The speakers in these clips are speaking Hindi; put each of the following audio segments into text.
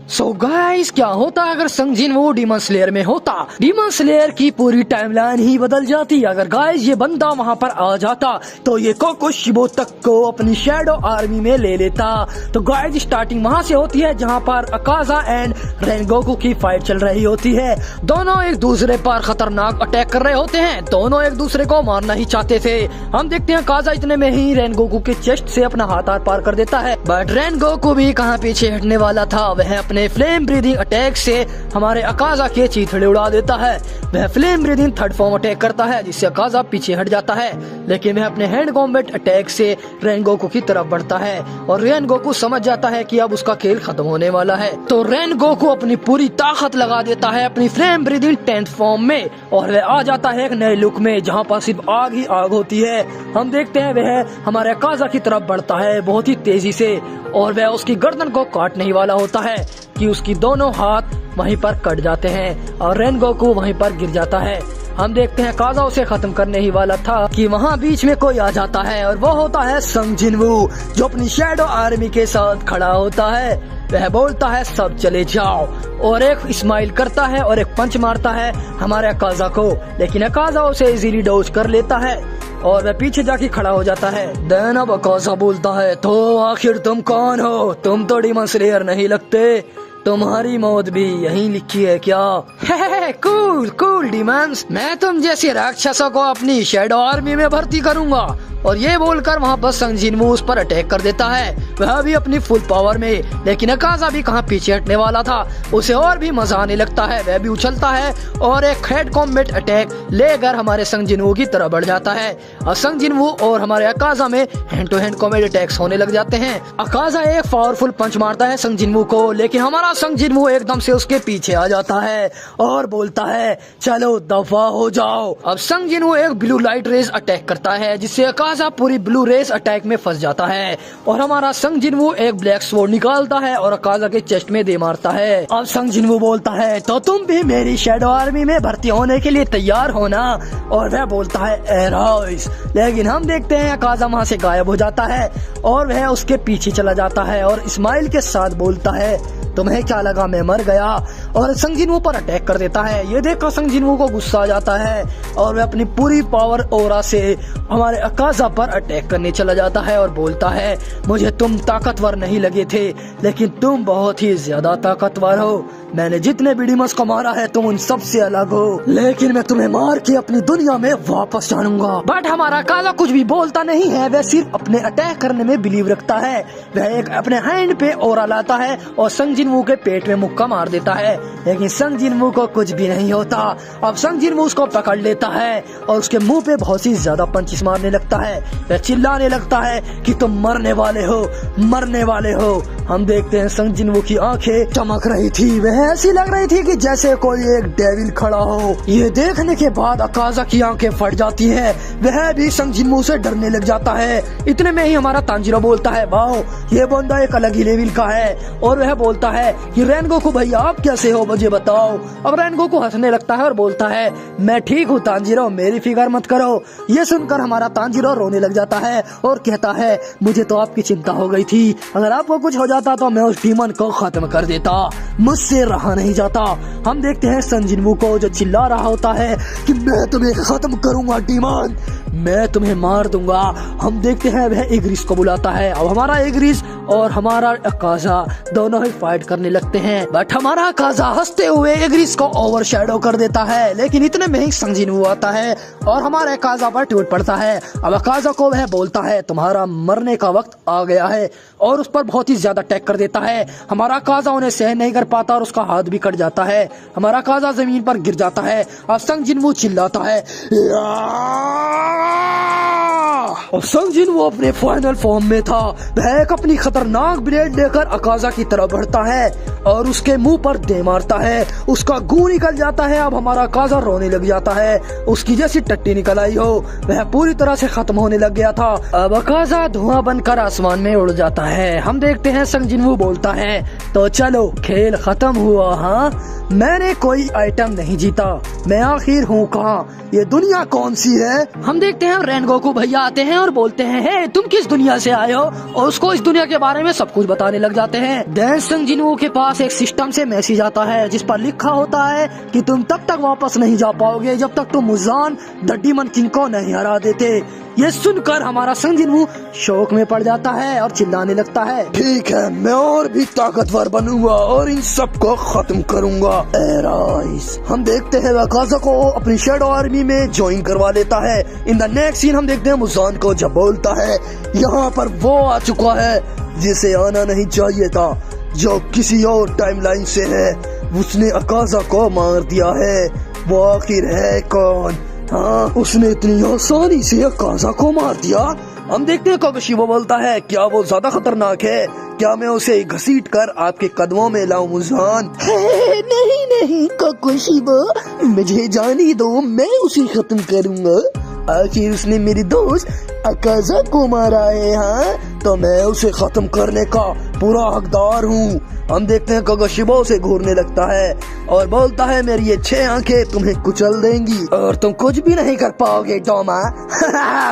सो गाइस, क्या होता अगर संग जिनवू डीमन स्लेयर में होता? डीमन स्लेयर की पूरी टाइमलाइन ही बदल जाती। अगर गाइस ये बंदा वहाँ पर आ जाता तो ये कोकोशिबो तक को अपनी शैडो आर्मी में ले लेता। तो गाइस स्टार्टिंग वहाँ से होती है जहाँ पर अकाजा एंड रेनगोकू की फाइट चल रही होती है। दोनों एक दूसरे पर खतरनाक अटैक कर रहे होते हैं। दोनों एक दूसरे को मारना ही चाहते थे। हम देखते हैं अकाजा इतने में ही रेनगोकू के चेस्ट से अपना हाथ आर पार कर देता है। बट रेनगोकू भी कहाँ पीछे हटने वाला था। वह अपने फ्लेम ब्रीदिंग अटैक से हमारे अकाजा के चीथड़े उड़ा देता है। वह flame breathing third form attack करता है जिससे अकाजा पीछे हट जाता है। लेकिन वह अपने हैंड कॉम्बैट अटैक से रेनगोकू की तरफ बढ़ता है और रेनगोकू समझ जाता है कि अब उसका खेल खत्म होने वाला है। तो रेनगोकू अपनी पूरी ताकत लगा देता है अपनी फ्लेम ब्रीदिंग 10th फॉर्म में और वह आ जाता है एक नए लुक में जहाँ पर सिर्फ आग ही आग होती है। हम देखते हैं वह हमारे अकाजा की तरफ बढ़ता है बहुत ही तेजी से और वह उसकी गर्दन को काटने ही वाला होता है कि उसकी दोनों हाथ वहीं पर कट जाते हैं और रेनगोकू वहीं पर गिर जाता है। हम देखते हैं अकाजा उसे खत्म करने ही वाला था कि वहाँ बीच में कोई आ जाता है और वो होता है संग जिनवू जो अपनी शैडो आर्मी के साथ खड़ा होता है। वह बोलता है सब चले जाओ और एक स्माइल करता है और एक पंच मारता है हमारे अकाजा को। लेकिन अकाजा उसे इजीली डॉज कर लेता है और वह पीछे जाके खड़ा हो जाता है। देन अब अकाजा बोलता है तो आखिर तुम कौन हो? तुम तो डीमन स्लेयर नहीं लगते। तुम्हारी मौत भी यहीं लिखी है क्या? कूल कूल डीमंस, मैं तुम जैसे राक्षसों को अपनी शैडो आर्मी में भर्ती करूंगा। और ये बोलकर वहाँ पर संग जिनवू उस पर अटैक कर देता है, वह भी अपनी फुल पावर में। लेकिन अकाजा भी कहाँ पीछे हटने वाला था, उसे और भी मजा आने लगता है। वह भी उछलता है और एक हेड कॉम्बैट अटैक लेकर हमारे संग जिनवू की तरफ बढ़ जाता है और संग जिनवू और हमारे अकाजा में hand to hand combat attacks होने लग जाते हैं। अकाजा एक पावरफुल पंच मारता है संग जिनवू को, लेकिन हमारा संग जिनवू एकदम से उसके पीछे आ जाता है और बोलता है चलो दफा हो जाओ। अब संग जिनवू एक ब्लू लाइट रेज अटैक करता है जिससे अकाजा पूरी ब्लू रेस अटैक में फंस जाता है और हमारा संग जिनवू एक ब्लैक स्वॉर्ड निकालता है और अकाजा के चेस्ट में दे मारता है। अब संग जिनवू बोलता है तो तुम भी मेरी शैडो आर्मी में भर्ती होने के लिए तैयार हो ना? और वह बोलता है एरोइस। लेकिन हम देखते हैं अकाजा वहाँ से गायब हो जाता है और वह उसके पीछे चला जाता है और स्माइल के साथ बोलता है तुम्हें क्या लगा मैं मर गया? और संग जिनवू पर अटैक कर देता है। ये देखकर संग जिनवू को गुस्सा आ जाता है और वह अपनी पूरी पावर ओरा से हमारे अकाजा पर अटैक करने चला जाता है और बोलता है मुझे तुम ताकतवर नहीं लगे थे लेकिन तुम बहुत ही ज्यादा ताकतवर हो। मैंने जितने भी डीमंस को मारा है तुम उन सब से अलग हो, लेकिन मैं तुम्हें मार के अपनी दुनिया में वापस जानूंगा। बट हमारा अकाजा कुछ भी बोलता नहीं है, वह सिर्फ अपने अटैक करने में बिलीव रखता है। वह एक अपने हैंड पे ओरा लाता है और संग जिनवू के पेट में मुक्का मार देता है, लेकिन संग जिनवू को कुछ भी नहीं होता। अब संग जिनवू उसको पकड़ लेता है और उसके मुंह पे बहुत ही ज्यादा पंचिस मारने लगता है। वह चिल्लाने लगता है कि तुम मरने वाले हो, मरने वाले हो। हम देखते हैं संग जिनवू की आंखें चमक रही थी, वह ऐसी लग रही थी कि जैसे कोई एक डेविल खड़ा हो। ये देखने के बाद अकाजा की आंखें फट जाती है, वह भी संग जिनवू से डरने लग जाता है। इतने में ही हमारा तांजीरो बोलता है वाओ ये बंदा एक अलग ही लेवल का है। और वह बोलता है कि रेनगोकू भैया आप कैसे हो मुझे बताओ। अब रेनगोकू हंसने लगता है और बोलता है मैं ठीक हूँ तांजीरो, मेरी फिक्र मत करो। ये सुनकर हमारा तांजीरो रोने लग जाता है और कहता है मुझे तो आपकी चिंता हो गई थी, अगर आपको कुछ हो जाता तो मैं उस डीमन को खत्म कर देता, मुझसे रहा नहीं जाता। हम देखते हैं संग जिनवू को जो चिल्ला रहा होता है कि मैं तुम्हें खत्म करूंगा डीमन, मैं तुम्हें मार दूंगा। हम देखते हैं वह इग्रिस को बुलाता है। अब हमारा इग्रिस और हमारा अकाजा दोनों ही फाइट करने लगते हैं, बट हमारा अकाजा हंसते हुए इग्रिस को ओवरशैडो कर देता है। लेकिन इतने में ही संग जिनवू आता है और हमारे अकाजा पर टूट पड़ता है। अब अकाजा को वह बोलता है तुम्हारा मरने का वक्त आ गया है और उस पर बहुत ही ज्यादा अटैक कर देता है। हमारा अकाजा उन्हें सहन नहीं कर पाता और उसका हाथ भी कट जाता है। हमारा अकाजा जमीन पर गिर जाता है और संग जिनवू चिल्लाता है और संग जिनवू अपने फाइनल फॉर्म में था। वह एक अपनी खतरनाक ब्लेड लेकर अकाजा की तरफ बढ़ता है और उसके मुंह पर दे मारता है, उसका गू निकल जाता है। अब हमारा अकाजा रोने लग जाता है, उसकी जैसी टट्टी निकल आई हो, वह पूरी तरह से खत्म होने लग गया था। अब अकाजा धुआं बनकर आसमान में उड़ जाता है। हम देखते हैं संग जिनवू बोलता है तो चलो खेल खत्म हुआ। हाँ, मैंने कोई आइटम नहीं जीता, मैं आखिर हूँ कहाँ, ये दुनिया कौन सी है? हम देखते हैं रेनगोकू भैया आते हैं और बोलते हैं, हे तुम किस दुनिया से आए हो, और उसको इस दुनिया के बारे में सब कुछ बताने लग जाते हैं। देन संग जिनवू के पास एक सिस्टम से मैसेज आता है जिस पर लिखा होता है कि तुम तब तक वापस नहीं जा पाओगे जब तक तुम मुजान द डीमन किंग को नहीं हरा देते। ये सुनकर हमारा संग जिनवू शौक में पड़ जाता है और चिल्लाने लगता है, ठीक है, मैं और भी ताकतवर बनूंगा और इन सब को खत्म करूंगा। एराइस। हम देखते हैं वकाज़ा को अपनी शैडो आर्मी में ज्वाइन करवा लेता है। इन द नेक्स्ट सीन हम देखते हैं मुजान को जब बोलता है, यहाँ पर वो आ चुका है जिसे आना नहीं चाहिए था, जो किसी और टाइमलाइन से है, उसने अकाज़ा को मार दिया है। वो आखिर है कौन? हाँ, उसने इतनी आसानी से अकाज़ा को मार दिया। हम देखते हैं कोकोशिबो बोलता है, क्या वो ज्यादा खतरनाक है? क्या मैं उसे घसीट कर आपके कदमों में लाऊं मुजान? नहीं नहीं कोकोशिबो, मुझे जाने दो, मैं उसे खत्म करूंगा। आखिर उसने मेरी दोस्त अकाज़ा को मारा है। हाँ, तो मैं उसे खत्म करने का पूरा हकदार हूँ। हम देखते हैं कोकोशिबो उसे घूरने लगता है और बोलता है, मेरी ये 6 आंखें तुम्हें कुचल देंगी और तुम कुछ भी नहीं कर पाओगे डोमा।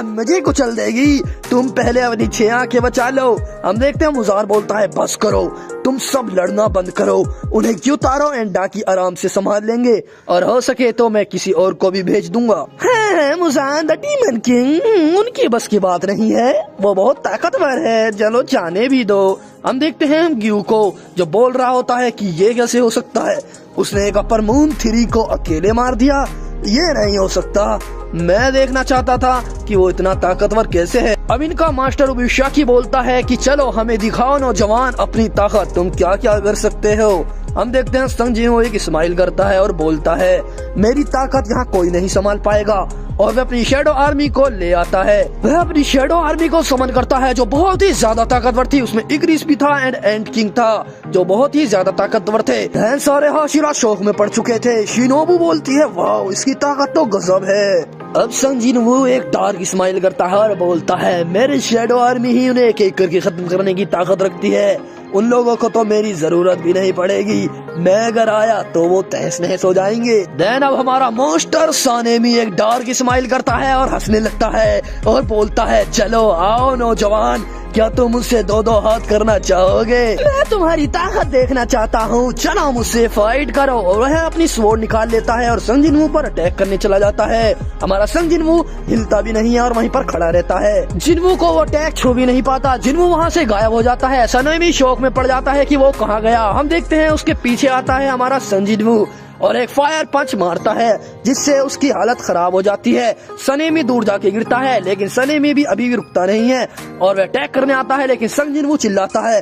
मुझे कुचल देगी, तुम पहले अपनी 6 आंखें बचा लो। हम देखते हैं मुजार बोलता है, बस करो, तुम सब लड़ना बंद करो, उन्हें क्यों तारो एंड डाकी आराम से संभाल लेंगे, और हो सके तो मैं किसी और को भी भेज दूंगा। मुजान द डीमन किंग, उनकी बस की बात नहीं है, वो बहुत ताकतवर है, चलो जाने भी दो। हम देखते हैं ग्यू को जो बोल रहा होता है कि ये कैसे हो सकता है, उसने एक अपर मून 3 को अकेले मार दिया, ये नहीं हो सकता। मैं देखना चाहता था कि वो इतना ताकतवर कैसे है। अब इनका मास्टर उबिशाकी बोलता है कि चलो हमें दिखाओ नौजवान अपनी ताकत, तुम क्या क्या कर सकते हो। हम देखते हैं संग जिनवू एक स्माइल करता है और बोलता है, मेरी ताकत यहाँ कोई नहीं संभाल पाएगा, और वह अपनी शैडो आर्मी को ले आता है। वह अपनी शैडो आर्मी को समन करता है जो बहुत ही ज्यादा ताकतवर थी। उसमें इग्रिस भी था एंड एंड किंग था जो बहुत ही ज्यादा ताकतवर थे। ढेर सारे हाशिरा शौक में पड़ चुके थे। शिनोबू बोलती है, वाह इसकी ताकत तो गजब है। अब संग जिनवू एक डार्क स्माइल करता है और बोलता है, मेरी शैडो आर्मी ही उन्हें एक एक करके खत्म करने की ताकत रखती है, उन लोगों को तो मेरी जरूरत भी नहीं पड़ेगी, मैं अगर आया तो वो तहस नहस हो जाएंगे। देन अब हमारा मोस्टर सानेमी एक डार्क स्माइल करता है और हंसने लगता है और बोलता है, चलो आओ नौजवान, क्या तुम मुझसे 2-2 हाथ करना चाहोगे? मैं तुम्हारी ताकत देखना चाहता हूँ, चलो मुझसे फाइट करो। और वह अपनी स्वॉर्ड निकाल लेता है और संग जिनवू पर अटैक करने चला जाता है। हमारा संग जिनवू हिलता भी नहीं है और वहीं पर खड़ा रहता है। जिनवू को वो अटैक छू भी नहीं पाता, जिनवू वहाँ से गायब हो जाता है। सनेमी शौक में पड़ जाता है कि वो कहाँ गया। हम देखते हैं उसके पीछे आता है हमारा संग जिनवू और एक फायर पंच मारता है जिससे उसकी हालत खराब हो जाती है। सनेमी दूर जाके गिरता है लेकिन सनेमी भी अभी भी रुकता नहीं है और वह अटैक करने आता है, लेकिन संग जिनवू चिल्लाता है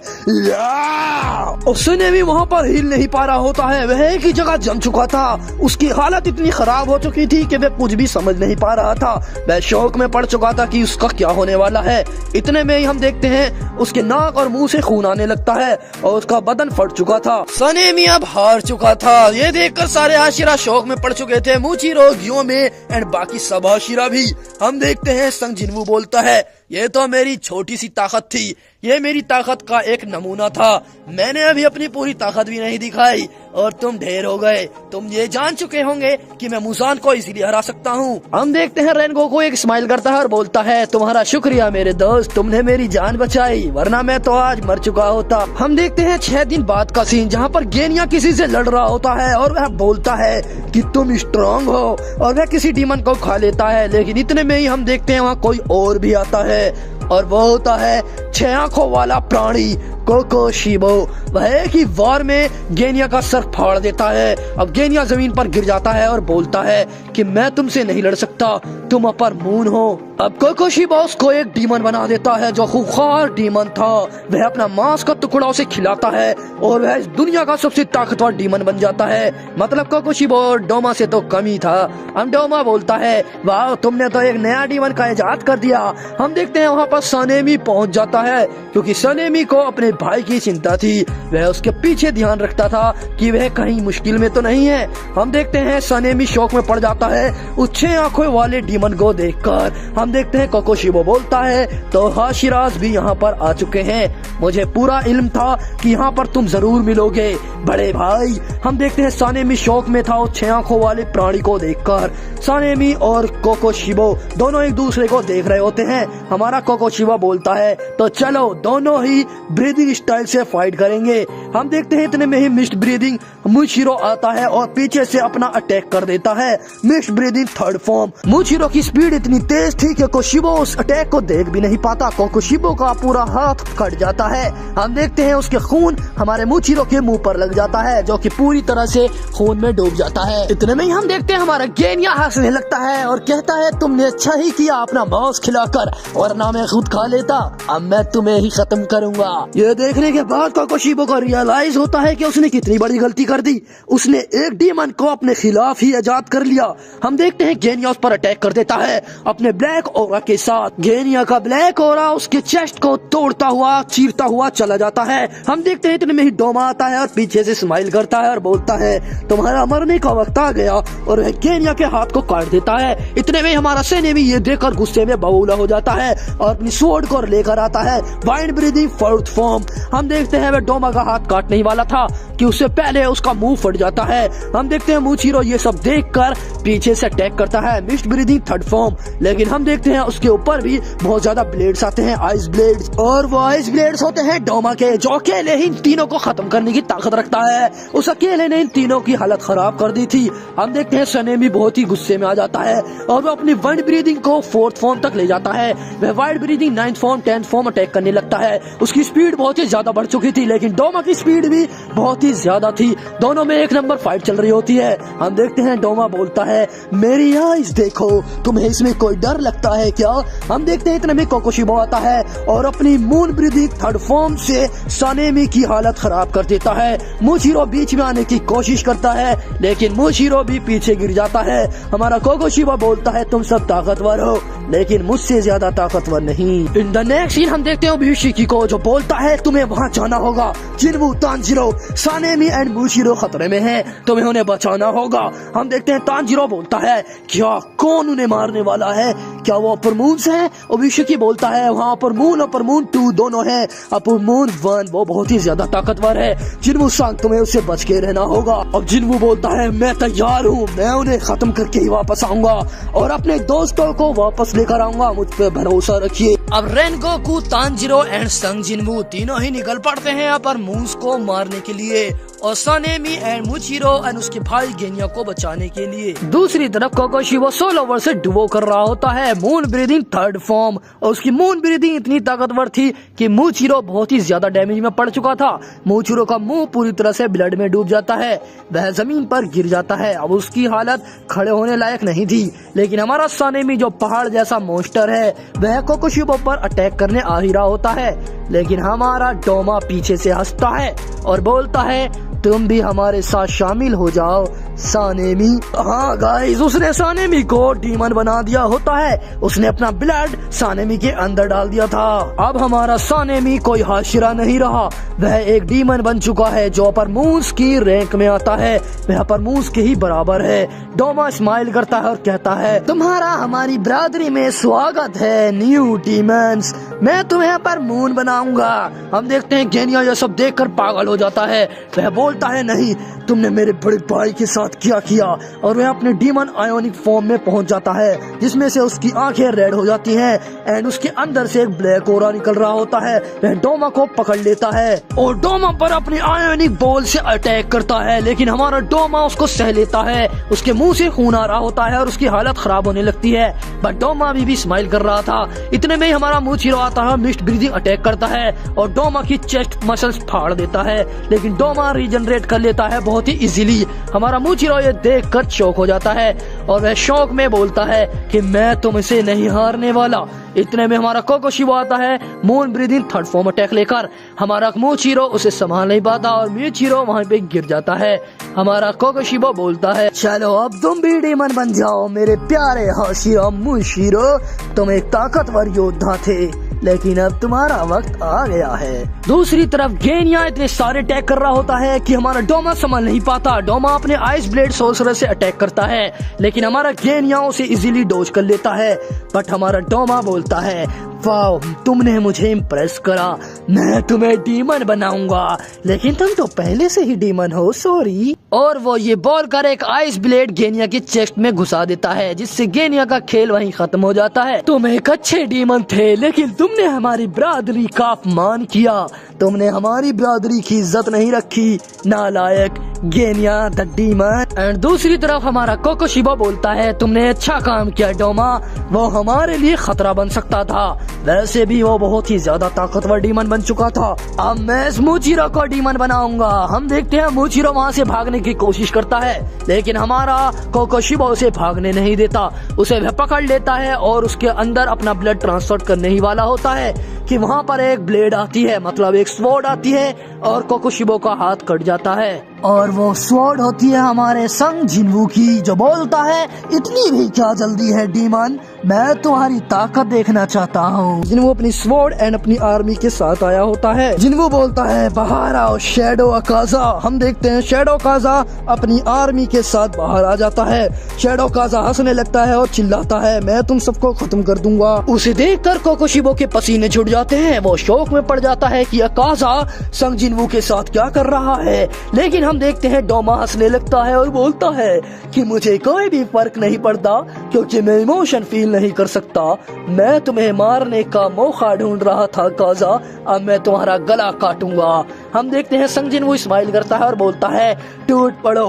और सनेमी वहाँ पर हिल नहीं पा रहा होता है। वह एक ही जगह जम चुका था, उसकी हालत इतनी खराब हो चुकी थी कि वह कुछ भी समझ नहीं पा रहा था। वह शौक में पड़ चुका था कि उसका क्या होने वाला है। इतने में ही हम देखते हैं उसके नाक और मुंह से खून आने लगता है और उसका बदन फट चुका था। सनेमी अब हार चुका था। ये देखकर सारे हाशिरा शौक में पड़ चुके थे, मूचिरो, ग्योमे एंड बाकी सब हाशिरा भी। हम देखते हैं संग जिनवू बोलता है, ये तो मेरी छोटी सी ताकत थी, ये मेरी ताकत का एक नमूना था, मैंने अभी अपनी पूरी ताकत भी नहीं दिखाई और तुम ढेर हो गए। तुम ये जान चुके होंगे कि मैं मुजान को इसीलिए हरा सकता हूँ। हम देखते हैं रेनगोकू एक स्माइल करता है और बोलता है, तुम्हारा शुक्रिया मेरे दोस्त, तुमने मेरी जान बचाई, वरना मैं तो आज मर चुका होता। हम देखते हैं 6 दिन बाद का सीन जहाँ पर गेनिया किसी से लड़ रहा होता है और वह बोलता है कि तुम स्ट्रांग हो और वह किसी डीमन को खा लेता है। लेकिन इतने में ही हम देखते हैं वहाँ कोई और भी आता है और वो होता है 6 आंखों वाला प्राणी कोकोशिबो। वह एक ही वार में गेनिया का सर फाड़ देता है। अब गेनिया जमीन पर गिर जाता है और बोलता है कि मैं तुमसे नहीं लड़ सकता, तुम अपर मून हो। अब कोकोशिबो उसको एक डीमन बना देता है जो खूंखार डीमन था। वह अपना मांस का टुकड़ा उसे खिलाता है और वह इस दुनिया का सबसे ताकतवर डीमन बन जाता है। मतलब कोकोशिबो डोमा से तो कम ही था। हम डोमा बोलता है, वाह तुमने तो एक नया डीमन का इजाद कर दिया। हम देखते हैं वहाँ पर सनेमी पहुँच जाता है क्योंकि सनेमी को अपने भाई की चिंता थी। वह उसके पीछे ध्यान रखता था कि वह कहीं मुश्किल में तो नहीं है। हम देखते हैं सनेमी शौक में पड़ जाता है उस 6 आंखों वाले डीमन को देखकर। हम हम देखते हैं कोकोशिबो बोलता है तो हाशिराज भी यहाँ पर आ चुके हैं। मुझे पूरा इल्म था कि यहाँ पर तुम जरूर मिलोगे बड़े भाई। हम देखते हैं सानेमी शौक में था उस 6 आंखों वाले प्राणी को देखकर। सानेमी और कोकोशिबो दोनों एक दूसरे को देख रहे होते हैं। हमारा कोकोशिबो बोलता है तो चलो दोनों ही ब्रीदिंग स्टाइल से फाइट करेंगे। हम देखते हैं इतने में ही मिस्ट ब्रीदिंग मुशिरो आता है और पीछे से अपना अटैक कर देता है। Mist breathing third form. मुशिरो की स्पीड इतनी तेज थी कि कोकोशिबो उस अटैक को देख भी नहीं पाता। कोकोशिबो का पूरा हाथ कट जाता है। हम देखते हैं उसके खून हमारे मुशिरो के मुंह पर लग जाता है जो कि पूरी तरह से खून में डूब जाता है। इतने में ही हम देखते हैं हमारा गेनिया हंसने लगता है और कहता है तुमने अच्छा ही किया अपना मांस खिलाकर, वरना मैं खुद खा लेता। अब मैं तुम्हें ही खत्म करूंगा। ये देखने के बाद कोकोशिबो को रियलाइज होता है कि उसने कितनी बड़ी गलती कर दी। उसने एक डीमन को अपने खिलाफ ही आजाद कर लिया। हम देखते हैं गेनिया उस पर अटैक कर देता है अपने ब्लैक ओरा के साथ। गेनिया का ब्लैक ओरा उसके चेस्ट को तोड़ता हुआ चीरता हुआ चला जाता है। हम देखते हैं इतने में ही डोमा आता है और पीछे से स्माइल करता है और बोलता है तुम्हारा मरने का वक्त आ गया, और वह गेनिया के हाथ को काट देता है। इतने में हमारा सैनिक ये देखकर गुस्से में बबूला हो जाता है और अपनी स्वॉर्ड को लेकर आता है वाइड ब्रीदिंग फोर्थ फॉर्म। हम देखते हैं वह डोमा का हाथ काटने ही वाला था कि उससे पहले उसका मुंह फट जाता है। हम देखते हैं मुशिरो ये सब देखकर पीछे से अटैक करता है मिस्ट ब्रीदिंग थर्ड फॉर्म। लेकिन हम देखते हैं उसके ऊपर भी बहुत ज्यादा ब्लेड्स आते हैं, आइस ब्लेड्स, और वो आइस ब्लेड्स होते हैं डोमा के, जो अकेले ही इन तीनों को खत्म करने की ताकत रखता है। उस अकेले ने इन तीनों की हालत खराब कर दी थी। हम देखते हैं सनेमी बहुत ही गुस्से में आ जाता है और वो अपनी वाइड ब्रीदिंग को फोर्थ फॉर्म तक ले जाता है। वह wide breathing 9th form 10th form attack करने लगता है। उसकी स्पीड बहुत ही ज्यादा बढ़ चुकी थी लेकिन डोमा की स्पीड भी बहुत ही ज्यादा थी। दोनों में एक नंबर फाइट चल रही होती है। हम देखते हैं डोमा बोलता है मेरी आइज देखो, तुम्हें इसमें कोई डर लगता है क्या? हम देखते हैं इतने में कोकोशिबो आता है और अपनी मून ब्रीदिंग थर्ड फॉर्म से सनेमी की हालत खराब कर देता है। मुशिरो बीच में आने की कोशिश करता है लेकिन मुशिरो भी पीछे गिर जाता है। हमारा कोकोशिबो बोलता है तुम सब ताकतवर हो लेकिन मुझसे ज्यादा ताकतवर नहीं। इन द नेक्स्ट सीन हम देखते हैं ओबुशिकी को जो बोलता है तुम्हें वहाँ जाना होगा। जिन्वू, तांजीरो, सानेमी एंड मुशिरो खतरे में हैं, तुम्हें उन्हें बचाना होगा। हम देखते हैं तांजीरो बोलता है क्या कौन उन्हें मारने वाला है? क्या वो अपर मून से है? ओबुशिकी बोलता है वहाँ अपर मून और अपर मून 2 दोनों हैं। अपर मून 1 वो बहुत ही ज्यादा ताकतवर है। जिन्वू सांग तुम्हें उससे बच के रहना होगा। अब जिन्वू बोलता है मैं तैयार हूँ, मैं उन्हें खत्म करके ही वापस आऊंगा और अपने दोस्तों को वापस लेकर आऊंगा, मुझ पे भरोसा रखिए। अब रेनगोकू, तांजीरो एंड संग जिन्वू तीनों ही निकल पड़ते हैं अपर मून्स को मारने के लिए और सनेमी एंड मुशिरो एंड उसके भाई गेनिया को बचाने के लिए। दूसरी तरफ कोकोशिबो सोलोवर से डुओ कर रहा होता है मून ब्रीदिंग थर्ड फॉर्म और उसकी मून ब्रीदिंग इतनी ताकतवर थी कि मुशिरो बहुत ही ज्यादा डैमेज में पड़ चुका था। मुशिरो का मुंह पूरी तरह से ब्लड में डूब जाता है, वह जमीन पर गिर जाता है। अब उसकी हालत खड़े होने लायक नहीं थी लेकिन हमारा सनेमी जो पहाड़ जैसा मॉन्स्टर है वह कोकोशिबो पर अटैक करने आ ही रहा होता है लेकिन हमारा डोमा पीछे से हंसता है और बोलता है तुम भी हमारे साथ शामिल हो जाओ सानेमी। हाँ गाइस, उसने सानेमी को डीमन बना दिया होता है। उसने अपना ब्लड सानेमी के अंदर डाल दिया था। अब हमारा सानेमी कोई हाशिरा नहीं रहा, वह एक डीमन बन चुका है जो अपर मून्स की रैंक में आता है। वह अपर मून्स के ही बराबर है। डोमा स्माइल करता है और कहता है तुम्हारा हमारी बरादरी में स्वागत है न्यू डीमंस, मैं तुम्हें अपर मून बनाऊंगा। हम देखते हैं गेनिया यह सब देखकर पागल हो जाता है। वह बोलता है नहीं, तुमने मेरे बड़े भाई के साथ क्या किया, और वह अपने डीमन आयोनिक फॉर्म में पहुंच जाता है जिसमें से उसकी आंखें रेड हो जाती हैं एंड उसके अंदर से एक ब्लैक ओरा निकल रहा होता है। वह डोमा को पकड़ लेता है और डोमा पर अपनी आयोनिक बॉल से अटैक करता है लेकिन हमारा डोमा उसको सह लेता है। उसके मुंह से खून आ रहा होता है और उसकी हालत खराब होने लगती है बट डोमा भी स्माइल कर रहा था। इतने में ही हमारा मुशिरो आता है, मिस्ट ब्रीदिंग अटैक करता है और डोमा की चेस्ट मसल्स फाड़ देता है लेकिन डोमा रीजनरेट कर लेता है बहुत ही इजीली। हमारा मुशिरो ये देखकर शॉक हो जाता है और वह शौक में बोलता है कि मैं तुमसे नहीं हारने वाला। इतने में हमारा कोकोशिबो आता है moon breathing third form attack लेकर। हमारा मुशिरो उसे संभाल नहीं पाता और मुशिरो वहाँ पे गिर जाता है। हमारा कोकोशिबो बोलता है चलो अब तुम भी डीमन बन जाओ मेरे प्यारे हाशिरा मुशिरो, तुम एक ताकतवर योद्धा थे लेकिन अब तुम्हारा वक्त आ गया है। दूसरी तरफ गेनिया इतने सारे अटैक कर रहा होता है कि हमारा डोमा संभाल नहीं पाता। डोमा अपने आइस ब्लेड सोर्सर से अटैक करता है लेकिन लेकिन हमारा गेनिया उसे इजीली डॉज कर लेता है। बट हमारा डोमा बोलता है, वाओ तुमने मुझे इम्प्रेस करा, मैं तुम्हें डीमन बनाऊंगा, लेकिन तुम तो पहले से ही डीमन हो, सॉरी। और वो ये बोल कर एक आइस ब्लेड गेनिया की चेस्ट में घुसा देता है, जिससे गेनिया का खेल वहीं खत्म हो जाता है। तुम एक अच्छे डीमन थे, लेकिन तुमने हमारी बरादरी का अपमान किया, तुमने हमारी बरादरी की इज्जत नहीं रखी, नालायक गेनिया द डीमन। एंड दूसरी तरफ हमारा कोकोशिबा बोलता है, तुमने अच्छा काम किया डोमा, वो हमारे लिए खतरा बन सकता था, वैसे भी वो बहुत ही ज्यादा ताकतवर डीमन बन चुका था। अब मैं मूचिरो को डीमन बनाऊंगा। हम देखते हैं मूचिरो वहाँ से भागने की कोशिश करता है, लेकिन हमारा कोकोशिबा उसे भागने नहीं देता, उसे वह पकड़ लेता है और उसके अंदर अपना ब्लड ट्रांसफर करने ही वाला होता है कि वहाँ पर एक ब्लेड आती है, मतलब एक स्वॉर्ड आती है और कोकोशिबा का हाथ कट जाता है। और वो स्वॉर्ड होती है हमारे संग जिन्वू की, जो बोलता है, इतनी भी क्या जल्दी है डीमन, मैं तुम्हारी ताकत देखना चाहता हूँ। जिन्वू अपनी स्वॉर्ड एंड अपनी आर्मी के साथ आया होता है। जिन्वू बोलता है, बाहर आओ शैडो अकाजा। हम देखते हैं शैडो काजा अपनी आर्मी के साथ बाहर आ जाता है। शैडो काजा हंसने लगता है और चिल्लाता है, मैं तुम सबको खत्म कर दूंगा। उसे देखकर कोकोशिबो के पसीने छूट जाते हैं, वो शौक में पड़ जाता है कि अकाजा संग जिन्वू के साथ क्या कर रहा है। लेकिन हम देखते हैं डोमा हंसने लगता है और बोलता है कि मुझे कोई भी फर्क नहीं पड़ता, क्योंकि मैं इमोशन फील नहीं कर सकता, मैं तुम्हें मारने का मौका ढूंढ रहा था काजा, अब मैं तुम्हारा गला काटूंगा। हम देखते हैं संग जिन्वू स्माइल करता है और बोलता है, टूट पड़ो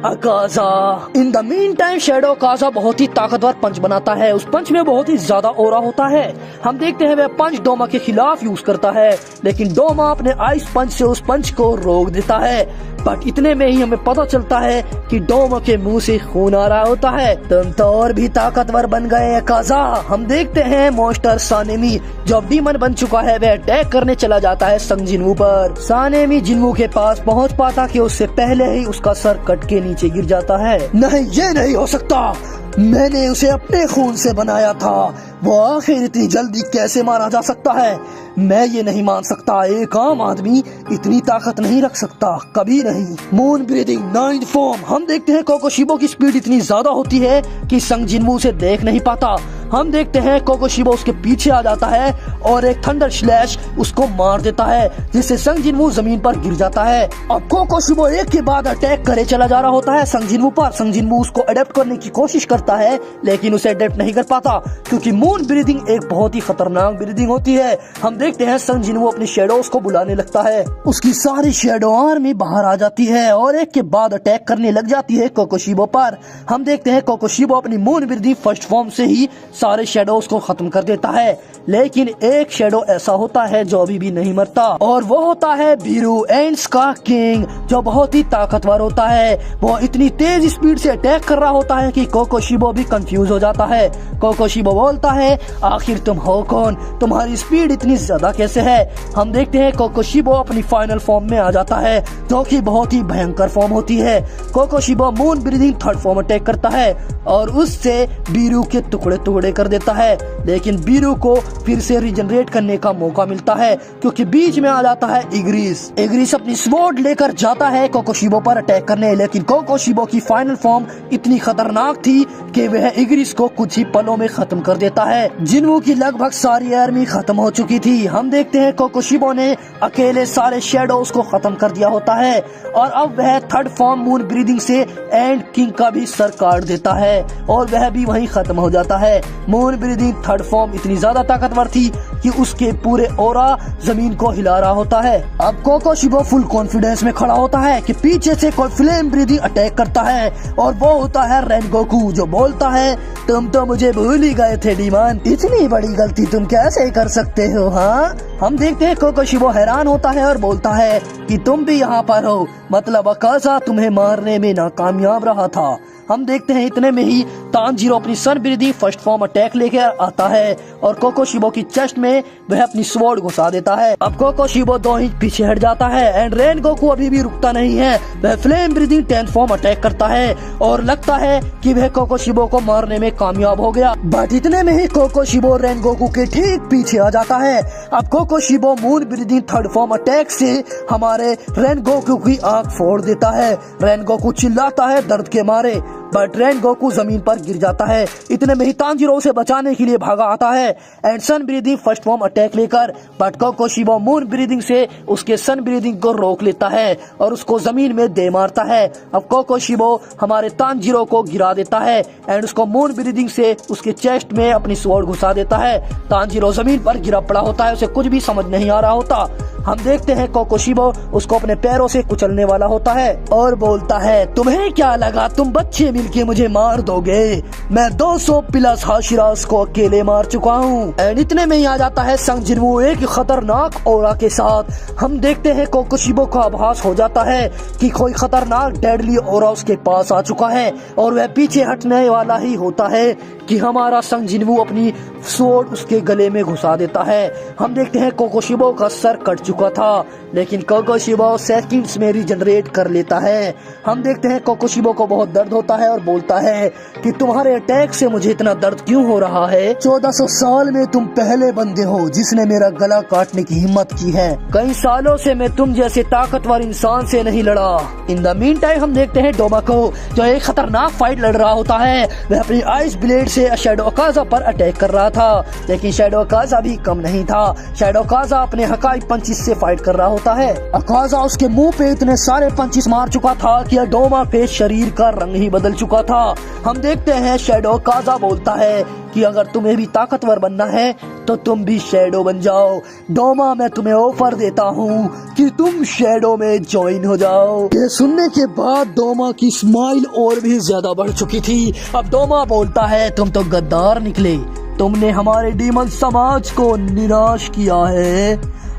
Akaza. In the meantime shadow काजा बहुत ही ताकतवर पंच बनाता है, उस पंच में बहुत ही ज्यादा ओरा होता है। हम देखते हैं वह पंच डोमा के खिलाफ यूज करता है, लेकिन डोमा अपने आइस पंच से उस पंच को रोक देता है। बट इतने में ही हमें पता चलता है कि डोमा के मुंह से खून आ रहा होता है। तुम तो और भी ताकतवर बन गए काजा। हम देखते हैं मॉन्स्टर सानेमी, जो डीमन बन चुका है, वह अटैक करने चला जाता है संग जिन्वू पर। सानेमी जिन्वू के पास पहुंच पाता कि उससे पहले ही उसका सर कट के नीचे गिर जाता है। नहीं, ये नहीं हो सकता, मैंने उसे अपने खून से बनाया था, वो आखिर इतनी जल्दी कैसे मारा जा सकता है, मैं ये नहीं मान सकता, एक आम आदमी इतनी ताकत नहीं रख सकता, कभी नहीं। Moon breathing 9th form. हम देखते हैं कोकोशिबो की स्पीड इतनी ज्यादा होती है कि संग जिन्वू उसे देख नहीं पाता। हम देखते हैं कोकोशिबो उसके पीछे आ जाता है और एक थंडर स्लैश उसको मार देता है, जिससे संग जिन्वू जमीन पर गिर जाता है। अब कोकोशिबो एक के बाद अटैक करे चला जा रहा होता है संग जिन्वू पर। संग जिन्वू उसको अडेप्ट करने की कोशिश करता है, लेकिन उसे अडेप्ट नहीं कर पाता, क्योंकि मून ब्रीदिंग एक बहुत ही खतरनाक ब्रीदिंग होती है। हम देखते हैं संग जिन्वू अपनी शैडोज को बुलाने लगता है, उसकी सारी शैडो आर्मी बाहर आ जाती है और एक के बाद अटैक करने लग जाती है कोकोशिबो पर। हम देखते हैं कोकोशिबो अपनी मून ब्रीदिंग फर्स्ट फॉर्म से ही सारे शैडोज को खत्म कर देता है, लेकिन एक शैडो ऐसा होता है जो अभी भी नहीं मरता, और वो होता है बीरू एंड्स का किंग, जो बहुत ही ताकतवर होता है। वो इतनी तेज स्पीड से अटैक कर रहा होता है कि कोकोशिबो भी कंफ्यूज हो जाता है। कोकोशिबो बोलता है, आखिर तुम हो कौन, तुम्हारी स्पीड इतनी ज्यादा कैसे है। हम देखते हैं कोकोशिबो अपनी फाइनल फॉर्म में आ जाता है, जो कि बहुत ही भयंकर फॉर्म होती है। Kokushibo moon breathing 3rd form attack करता है और उससे बीरू के टुकड़े टुकड़े कर देता है, लेकिन बीरू को फिर से रिजनरेट करने का मौका मिलता है, क्योंकि बीच में आ जाता है इग्रिस। इग्रिस अपनी स्वॉर्ड लेकर जाता है कोकोशिबो पर अटैक करने, लेकिन कोकोशिबो की फाइनल फॉर्म इतनी खतरनाक थी कि वह इग्रिस को कुछ ही पलों में खत्म कर देता है। जिन्वू की लगभग सारी आर्मी खत्म हो चुकी थी। हम देखते हैं कोकोशिबो ने अकेले सारे शैडोज को खत्म कर दिया होता है, और अब वह 3rd फॉर्म मून ब्रीदिंग से एंड किंग का भी सर काट देता है और वह भी वहीं खत्म हो जाता है। मून ब्रीदिंग 3rd फॉर्म इतनी ज्यादा ताकतवर थी कि उसके पूरे ओरा जमीन को हिला रहा होता है। अब कोकोशिबो फुल कॉन्फिडेंस में खड़ा होता है कि पीछे से कोई फ्लेम ब्रीदिंग अटैक करता है, और वो होता है रेनगोकू, जो बोलता है, तुम तो मुझे भूल ही गए थे डीमन, इतनी बड़ी गलती तुम कैसे कर सकते हो। हाँ, हम देखते हैं कोकोशिबो हैरान होता है और बोलता है कि तुम भी यहाँ पर हो, मतलब अकाजा तुम्हें मारने में नाकामयाब रहा था। हम देखते हैं इतने में ही तानजीरो अपनी sun breathing 1st form attack लेकर आता है और कोकोशिबो की चेस्ट में वह अपनी स्वॉर्ड घुसा देता है। अब कोकोशिबो 2 इंच पीछे हट जाता है एंड रेनगोकू अभी भी रुकता नहीं है, वह flame breathing 10th form attack करता है और लगता है कि वह कोकोशिबो को मारने में कामयाब हो गया। बट इतने में ही कोकोशिबो रेनगोकू के ठीक पीछे आ जाता है। अब Kokushibo moon breathing 3rd form attack से हमारे रेनगोकू की आंख फोड़ देता है। रेनगोकू चिल्लाता है दर्द के मारे, बट रेन गोकू जमीन पर गिर जाता है। इतने में ही तांजीरो उसे बचाने के लिए भागा आता है and sun breathing first form attack लेकर, बट कोकोशिबो मून ब्रीदिंग से उसके सन ब्रीदिंग को रोक लेता है और उसको जमीन में दे मारता है। अब कोकोशिबो हमारे तांजीरो को गिरा देता है एंड उसको मून ब्रीदिंग से उसके चेस्ट में अपनी स्वॉर्ड घुसा देता है। तांजीरो जमीन पर गिरा पड़ा होता है, उसे कुछ भी समझ नहीं आ रहा होता। हम देखते हैं कोकोशिबो उसको अपने पैरों से कुचलने वाला होता है और बोलता है, तुम्हें क्या लगा तुम बच्चे मिलके मुझे मार दोगे? मैं 200 प्लस हाशिरास को अकेले मार चुका हूँ। एंड इतने में ही आ जाता है संग जिनवू एक खतरनाक ऑरा के साथ। हम देखते हैं कोकोशिबो का आभास हो जाता है कि कोई खतरनाक डेडली ऑरा उसके पास आ चुका है और वह पीछे हटने वाला ही होता है कि हमारा संग जिनवू अपनी स्वॉर्ड उसके गले में घुसा देता है। हम देखते हैं कोकोशिबो का सर कट चुका था लेकिन कोकोशिबो सेकंड्स में रीजनरेट कर लेता है। हम देखते हैं कोकोशिबो को बहुत दर्द होता है और बोलता है कि तुम्हारे अटैक से मुझे इतना दर्द क्यों हो रहा है? 1400 साल में तुम पहले बंदे हो जिसने मेरा गला काटने की हिम्मत की है। कई सालों से मैं तुम जैसे ताकतवर इंसान से नहीं लड़ा। इन द मीन टाइम हम देखते हैं डोमा को जो एक खतरनाक फाइट लड़ रहा होता है। वह अपनी आइस ब्लेड से शैडो अकाजा पर अटैक कर रहा था लेकिन शैडो अकाजा भी कम नहीं था। शैडो अकाजा अपने हकाई पंचिस से फाइट कर रहा होता है। अकाजा उसके मुंह पे इतने सारे पंचिस मार चुका था कि डोमा के शरीर का रंग ही बदल चुका था। हम देखते हैं शैडो अकाजा बोलता है कि अगर तुम्हें भी ताकतवर बनना है तो तुम भी शैडो बन जाओ। डोमा मैं तुम्हें ऑफर देता हूँ कि तुम शैडो में ज्वाइन हो जाओ। ये सुनने के बाद डोमा की स्माइल और भी ज्यादा बढ़ चुकी थी। अब डोमा बोलता है, तुम तो गद्दार निकले, तुमने हमारे डीमन समाज को निराश किया है।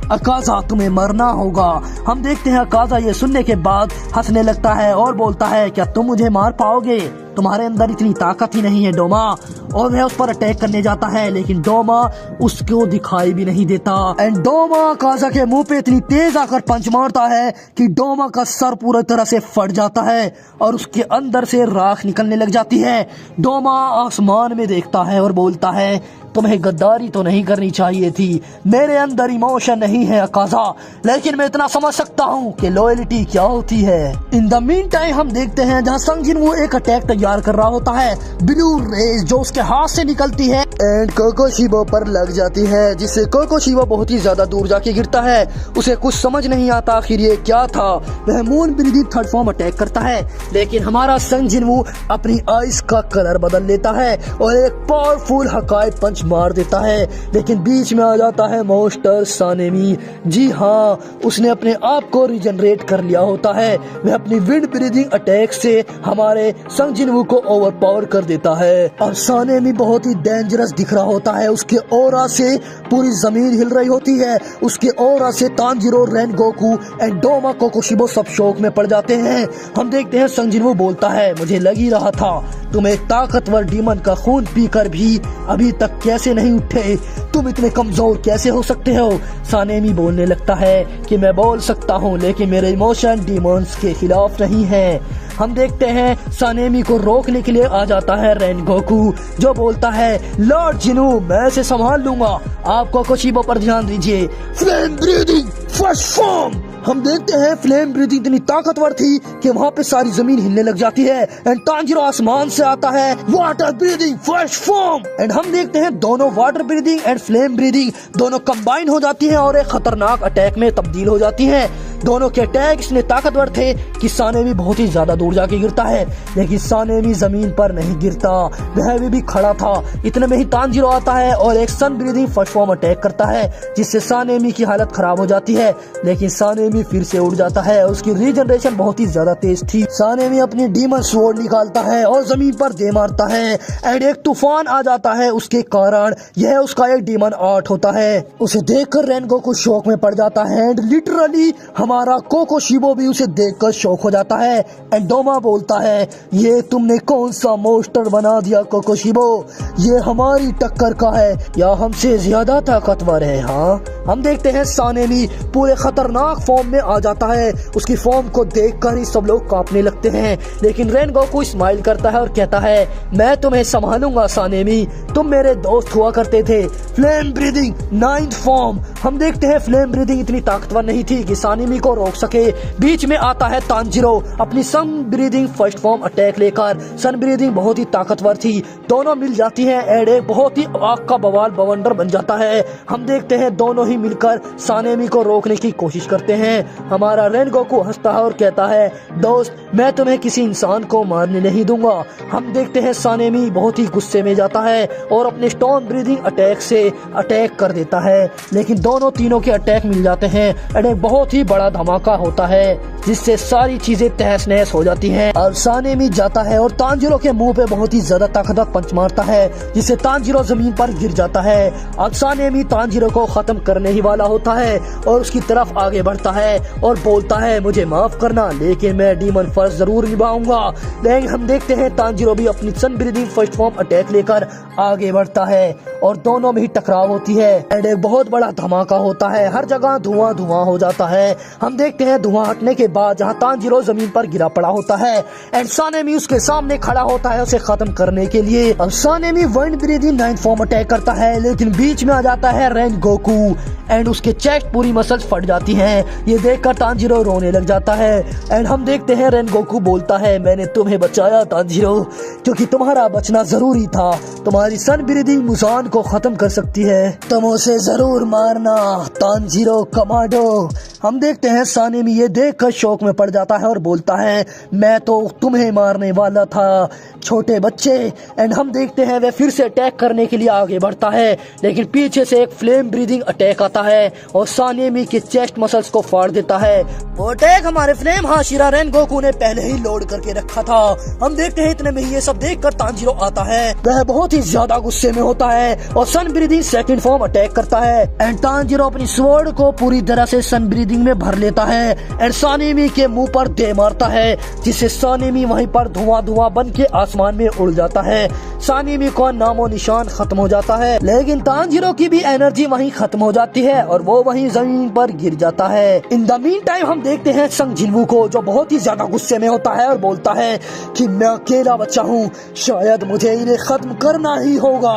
अकाजा तुम्हें मरना होगा। हम देखते हैं अकाजा ये सुनने के बाद हंसने लगता है और बोलता है, क्या तुम मुझे मार पाओगे? तुम्हारे अंदर इतनी ताकत ही नहीं है डोमा। और वह उस पर अटैक करने जाता है लेकिन डोमा उसको दिखाई भी नहीं देता एंड डोमा अकाजा के मुंह पे इतनी तेज आकर पंच मारता है कि डोमा का सर पूरी तरह से फट जाता है और उसके अंदर से राख निकलने लग जाती है। डोमा आसमान में देखता है और बोलता है, तुम्हें गद्दारी तो नहीं करनी चाहिए थी। मेरे अंदर इमोशन नहीं है अकाजा, लेकिन मैं इतना समझ सकता हूँ कि लॉयल्टी क्या होती है। इन द मीन टाइम हम देखते हैं जहाँ संग जिनवू एक अटैक तैयार कर रहा होता है। ब्लू रेज जो उसके हाथ से निकलती है एंड कोकोशिबो पर लग जाती है जिससे कोकोशिबो बहुत ही ज्यादा दूर जाके गिरता है। उसे कुछ समझ नहीं आता आखिर ये क्या था। वह moon breathing third form attack करता है लेकिन हमारा संग जिनवू अपनी आइस का कलर बदल लेता है और एक पावरफुल हकाई पंच मार देता है लेकिन बीच में आ जाता है मोस्टर सानेमी। जी हाँ, उसने अपने आप को रिजनरेट कर लिया होता है। वह अपनी विंड ब्रीदिंग अटैक से हमारे संग जिनवू को ओवरपावर कर देता है। अब सानेमी बहुत ही डेंजरस दिख रहा होता है। उसके ऑरा से पूरी जमीन हिल रही होती है। उसके ऑरा से Tanjiro, Rengoku and Doma Kokushibo सब शौक में पड़ जाते हैं। हम देखते हैं संग जिनवू बोलता है, मुझे लग ही रहा था तुम एक ताकतवर डीमन का खून पीकर भी अभी तक कैसे नहीं उठे। तुम इतने कमजोर कैसे हो सकते हो? सानेमी बोलने लगता है कि मैं बोल सकता हूँ लेकिन मेरे इमोशन डीमंस के खिलाफ नहीं है। हम देखते हैं सानेमी को रोकने के लिए आ जाता है रेन गोकू जो बोलता है, लॉर्ड जिनू मैं इसे संभाल लूंगा, आप कोकोशिबो पर ध्यान दीजिए। Flame breathing first form. हम देखते हैं फ्लेम ब्रीदिंग इतनी ताकतवर थी कि वहाँ पे सारी जमीन हिलने लग जाती है एंड तांजीरो आसमान से आता है water breathing first form and हम देखते हैं दोनों water breathing and flame breathing दोनों कंबाइन हो जाती हैं और एक खतरनाक अटैक में तब्दील हो जाती हैं। दोनों के अटैक इतने ताकतवर थे कि सानेमी बहुत ही ज्यादा दूर जाके गिरता है लेकिन सानेमी जमीन पर नहीं गिरता, वह भी खड़ा था। इतने में ही तांजीरो आता है और एक sun breathing first form attack करता है जिससे सानेमी की हालत खराब हो जाती है लेकिन सानेमी फिर से उड़ जाता है। उसकी रीजनरेशन बहुत ही ज्यादा तेज थी। सानेमी अपनी डीमन स्वॉर्ड निकालता है और जमीन पर दे मारता है एंड एक तूफान आ जाता है। उसके कारण यह उसका एक डीमन आर्ट होता है। उसे देखकर रेन गोकू शौक में पड़ जाता है एंड लिटरली हमारा कोकोशिबो भी उसे देखकर शौक हो जाता है एंड डोमा बोलता है, ये तुमने कौन सा मोस्टर बना दिया कोकोशिबो? ये हमारी टक्कर का है या हमसे ज्यादा ताकतवर है? हाँ, हम देखते हैं सानेमी पूरे खतरनाक फॉर्म में आ जाता है। उसकी फॉर्म को देखकर ही सब लोग कांपने लगते हैं लेकिन रेन गोकू स्माइल करता है और कहता है, मैं तुम्हें संभालूंगा सानेमी, तुम मेरे दोस्त हुआ करते थे। Flame breathing ninth form. हम देखते हैं फ्लेम ब्रीदिंग इतनी ताकतवर नहीं थी कि सानेमी को रोक सके। बीच में आता है तांजीरो अपनी sun breathing first form attack लेकर। सन ब्रीदिंग बहुत ही ताकतवर थी, दोनों मिल जाती है एंड एक बहुत ही आग का बवाल बवंडर बन जाता है। हम देखते हैं दोनों ही मिलकर सानेमी को रोकने की कोशिश करते हैं। हमारा रेनगोकू हंसता है और कहता है, दोस्त मैं तुम्हें किसी इंसान को मारने नहीं दूंगा। हम देखते हैं सानेमी बहुत ही गुस्से में जाता है और अपने स्टोन ब्रीदिंग अटैक से अटैक कर देता है, लेकिन दोनों तीनों के अटैक मिल जाते हैं और एक बहुत ही बड़ा धमाका होता है जिससे सारी चीजें तहस नहस हो जाती हैं। और सानेमी जाता है और तांजीरो के मुंह पे बहुत ही ज्यादा ताकतवर पंच मारता है जिससे तांजीरो जमीन पर गिर जाता है। अब सानेमी तांजीरो को खत्म करने ही वाला होता है और उसकी तरफ आगे बढ़ता है और बोलता है, मुझे माफ करना लेकिन मैं डीमन फर्स्ट जरूर निभाऊंगा। लेकिन हम देखते हैं तांजीरो भी अपनी sun breathing first form attack लेकर आगे बढ़ता है और दोनों में ही टकराव होती है एंड एक बहुत बड़ा धमाका होता है। हर जगह धुआं धुआं हो जाता है। हम देखते हैं धुआं हटने के बाद जहां तांजीरो जमीन पर गिरा पड़ा होता है एंड सानेमी उसके सामने खड़ा होता है उसे खत्म करने के लिए। अब Sanemi world breathing 9 form attack करता है, लेकिन बीच में आ जाता है रेनगोकू एंड उसके चेस्ट पूरी मसल्स फट जाती हैं। ये देखकर तांजीरो रोने लग जाता है एंड हम देखते हैं रेनगोकू बोलता है, मैंने तुम्हें बचाया तांजीरो, क्योंकि तुम्हारा बचना जरूरी था। तुम्हारी सन ब्रीदिंग मुसान को खत्म कर सकती है, तुम उसे जरूर मारना तांजीरो कमांडो। हम देखते हैं सानेमी ये देखकर शौक में पड़ जाता है और बोलता है, मैं तो तुम्हें मारने वाला था छोटे बच्चे। एंड हम देखते हैं वह फिर से अटैक करने के लिए आगे बढ़ता है, लेकिन पीछे से एक फ्लेम ब्रीदिंग अटैक आता है और सानेमी के चेस्ट मसल्स को फाड़ देता है। वो अटैक हमारे फ्लेम हाशिरा रेनगोकू ने पहले ही लोड करके रखा था। हम देखते हैं इतने में ही ये सब देखकर तांजीरो आता है, वह बहुत ही ज्यादा गुस्से में होता है और sun breathing second form attack करता है एंड तांजीरो अपनी स्वॉर्ड को पूरी तरह से सन ब्रीदिंग में भर लेता है एंड सानेमी के मुंह पर दे मारता है, जिससे सानेमी वहीं पर धुआं धुआं बन के आसमान में उड़ जाता है। सानेमी का नामो निशान खत्म हो जाता है, लेकिन तांजीरो की भी एनर्जी वहीं खत्म हो जाती है और वो वहीं जमीन पर गिर जाता है। इन द मीन टाइम हम देखते हैं संग जिनवू को, जो बहुत ही ज्यादा गुस्से में होता है और बोलता है कि मैं अकेला बच्चा हूँ, शायद मुझे इन्हें खत्म करना ही होगा।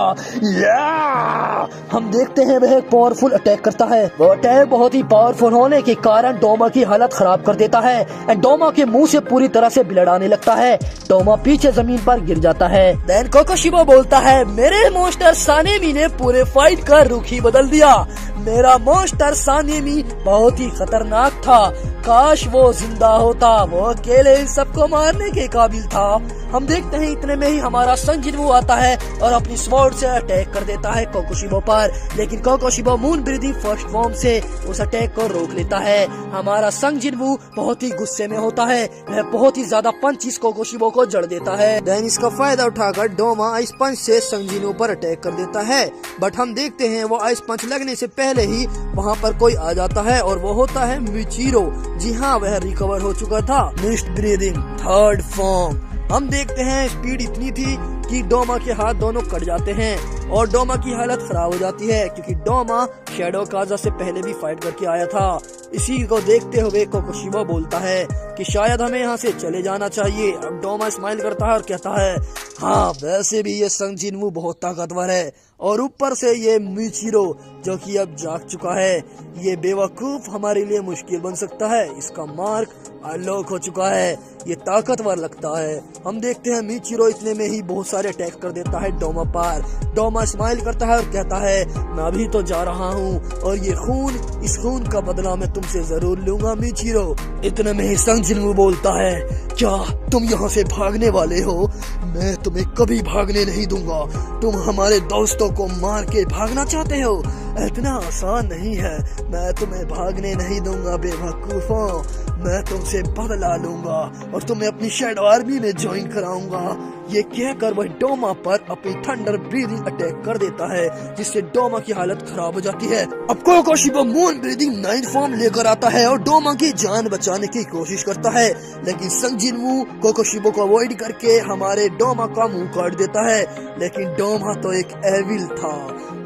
हम देखते हैं वह एक पावरफुल अटैक करता है। वो अटैक बहुत ही पावरफुल होने के कारण डोमा की हालत खराब कर देता है एंड डोमा के मुंह से पूरी तरह से ब्लड आने लगता है। डोमा पीछे जमीन पर गिर जाता है। देन कोकोशिबो बोलता है, मेरे मोस्टर सानेमी ने पूरे फाइट का रुख ही बदल दिया। मेरा मोस्टर सानेमी बहुत ही खतरनाक था, काश वो जिंदा होता, वो अकेले इन सबको मारने के काबिल था। हम देखते हैं इतने में ही हमारा संग जिनवू आता है और अपनी स्वॉर्ड से अटैक कर देता है कोकोशिबो पर, लेकिन कोकोशिबो मून ब्रीदिंग फर्स्ट फॉर्म से उस अटैक को रोक लेता है। हमारा संग जिनवू बहुत ही गुस्से में होता है, वह बहुत ही ज्यादा पंच इस कोकोशिबो को जड़ देता है। देन इसका फायदा उठाकर डोमा आइस पंच से संग जिनवू पर अटैक कर देता है, बट हम देखते हैं वो आइस पंच लगने से पहले ही वहाँ पर कोई आ जाता है और वो होता है मिचिरो। जी हाँ, वह रिकवर हो चुका था मिस्ट ब्रीदिंग थर्ड फॉर्म। हम देखते हैं स्पीड इतनी थी कि डोमा के हाथ दोनों कट जाते हैं और डोमा की हालत खराब हो जाती है, क्योंकि डोमा शैडो काजा से पहले भी फाइट करके आया था। इसी को देखते हुए कोकोशिबो बोलता है कि शायद हमें यहाँ से चले जाना चाहिए। अब डोमा स्माइल करता है और कहता है, हाँ वैसे भी ये संग जिनवू बहुत ताकतवर है और ऊपर से ये मिचिरो जो कि अब जाग चुका है, ये बेवकूफ हमारे लिए मुश्किल बन सकता है। इसका मार्क अनलॉक हो चुका है, ये ताकतवर लगता है। हम देखते हैं मिचिरो इतने में ही बहुत सारे अटैक कर देता है डोमा पर। डोमा स्माइल करता है और कहता है, मैं अभी तो जा रहा हूँ और ये खून, इस खून का बदला मैं तुमसे जरूर लूंगा मिचिरो। इतने में ही संग जिनवू बोलता है, क्या तुम यहाँ से भागने वाले हो? मैं तुम्हें कभी भागने नहीं दूंगा। तुम हमारे दोस्तों को मार के भागना चाहते हो? इतना आसान नहीं है, मैं तुम्हें भागने नहीं दूंगा बेवकूफों। मैं तुमसे बदला लूंगा और तुम्हें अपनी शैडो आर्मी में ज्वाइन कराऊंगा। ये कहकर वह डोमा पर अपनी थंडर ब्रीदिंग अटैक कर देता है, जिससे डोमा की हालत खराब हो जाती है। अब कोकोशिबो मून ब्रीदिंग 9 फॉर्म लेकर आता है और डोमा की जान बचाने की कोशिश करता है, लेकिन संग जिनवू कोकोशिबो को अवॉइड करके हमारे डोमा का मुंह काट देता है। लेकिन डोमा तो एक एविल था,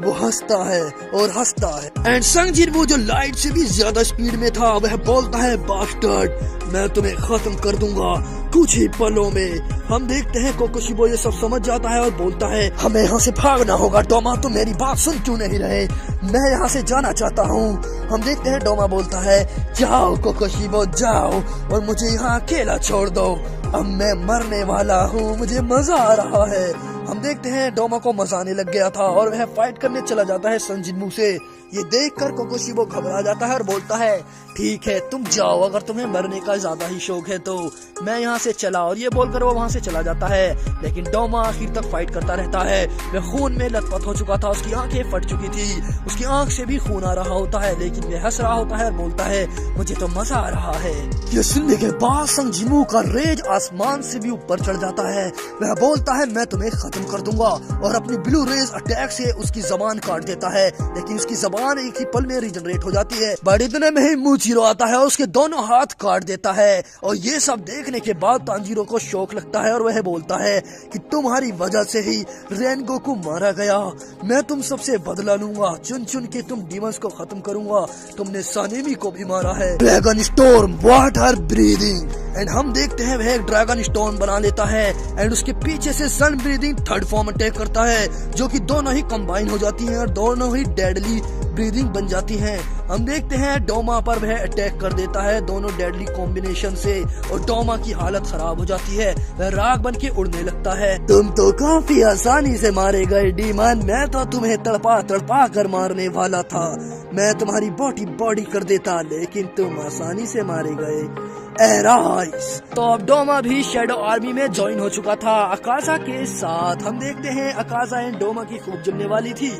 वो हंसता है और हंसता है एंड संग जिनवू जो लाइट से भी ज्यादा स्पीड में था, वह बोलता है, बास्टर्ड मैं तुम्हें खत्म कर दूंगा कुछ ही पलों में। हम देखते हैं कोकोशिबो ये सब समझ जाता है और बोलता है हमें यहाँ से भागना होगा। डोमा तुम मेरी बात सुन क्यों नहीं रहे, मैं यहाँ से जाना चाहता हूँ। हम देखते हैं डोमा बोलता है जाओ कोकोशिबो जाओ और मुझे यहाँ अकेला छोड़ दो, अब मैं मरने वाला हूँ, मुझे मजा आ रहा है। हम देखते हैं डोमा को मजा आने लग गया था और वह फाइट करने चला जाता है संजिनमू से। ये देखकर कोकोशिबो घबरा जाता है और बोलता है ठीक है तुम जाओ, अगर तुम्हें मरने का ज्यादा ही शौक है तो मैं यहाँ से चला। और ये बोलकर वो वहाँ से चला जाता है, लेकिन डोमा आखिर तक फाइट करता रहता है। वह खून में लथपथ हो चुका था, उसकी आंखें फट चुकी थी, उसकी आंख से भी खून आ रहा होता है, लेकिन वह हंस रहा होता है और बोलता है मुझे तो मजा आ रहा है। ये सुनने के बाद संजिनमू का रेज आसमान से भी ऊपर चढ़ जाता है। वह बोलता है मैं तुम्हें खत्म कर दूंगा और अपनी ब्लू रेज अटैक से उसकी जबान काट देता है, लेकिन उसकी जबान एक ही पल में रिजनरेट हो जाती है। बट इतने में ही मूचिरो आता है और उसके दोनों हाथ काट देता है। और ये सब देखने के बाद तांजीरो को शौक लगता है और वह बोलता है कि तुम्हारी वजह से ही रेनगोकू मारा गया, मैं तुम सबसे बदला लूंगा, चुन चुन के तुम डीमंस को खत्म करूंगा, तुमने सानेमी को भी मारा है। Dragon storm water breathing and हम देखते हैं वह एक ड्रैगन स्टोन बना लेता है एंड उसके पीछे से sun breathing third form attack करता है, जो कि दोनों ही कंबाइन हो जाती हैं और दोनों ही डेडली ब्रीदिंग बन जाती हैं। हम देखते हैं डोमा पर वह अटैक कर देता है दोनों डेडली कॉम्बिनेशन से और डोमा की हालत खराब हो जाती है, वह राख बन के उड़ने लगता है। तुम तो काफी आसानी से मारे गए डीमन, मैं तो तुम्हें तड़पा तड़पा कर मारने वाला था, मैं तुम्हारी बॉडी कर देता, लेकिन तुम आसानी से मारे गए। तो अब डोमा भी शैडो आर्मी में ज्वाइन हो चुका था अकाजा के साथ। हम देखते हैं अकाजा एंड डोमा की खूब जमने वाली थी।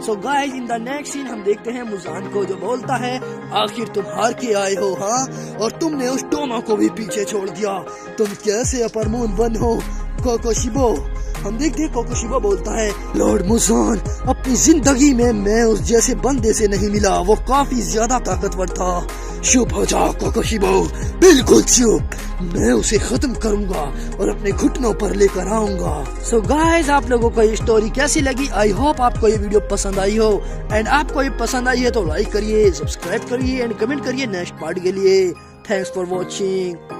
So guys in the next scene हम देखते हैं मुजान को, जो बोलता है आखिर तुम हार के आए हो हाँ, और तुमने उस डोमा को भी पीछे छोड़ दिया, तुम कैसे अपर मून वन हो कोकोशिबो। हम देखते हैं कोकोशिबो बोलता है लॉर्ड मुजान, अपनी जिंदगी में मैं उस जैसे बंदे से नहीं मिला, वो काफी ज्यादा ताकतवर था। चुप हो जाओ कोकोशिबो, बिल्कुल चुप, मैं उसे खत्म करूंगा और अपने घुटनों पर लेकर आऊंगा। सो गाइस आप लोगों को ये स्टोरी कैसी लगी? आई होप आपको ये वीडियो पसंद आई हो एंड आपको ये पसंद आई है तो लाइक करिए, सब्सक्राइब करिए एंड कमेंट करिए नेक्स्ट पार्ट के लिए। Thanks for watching.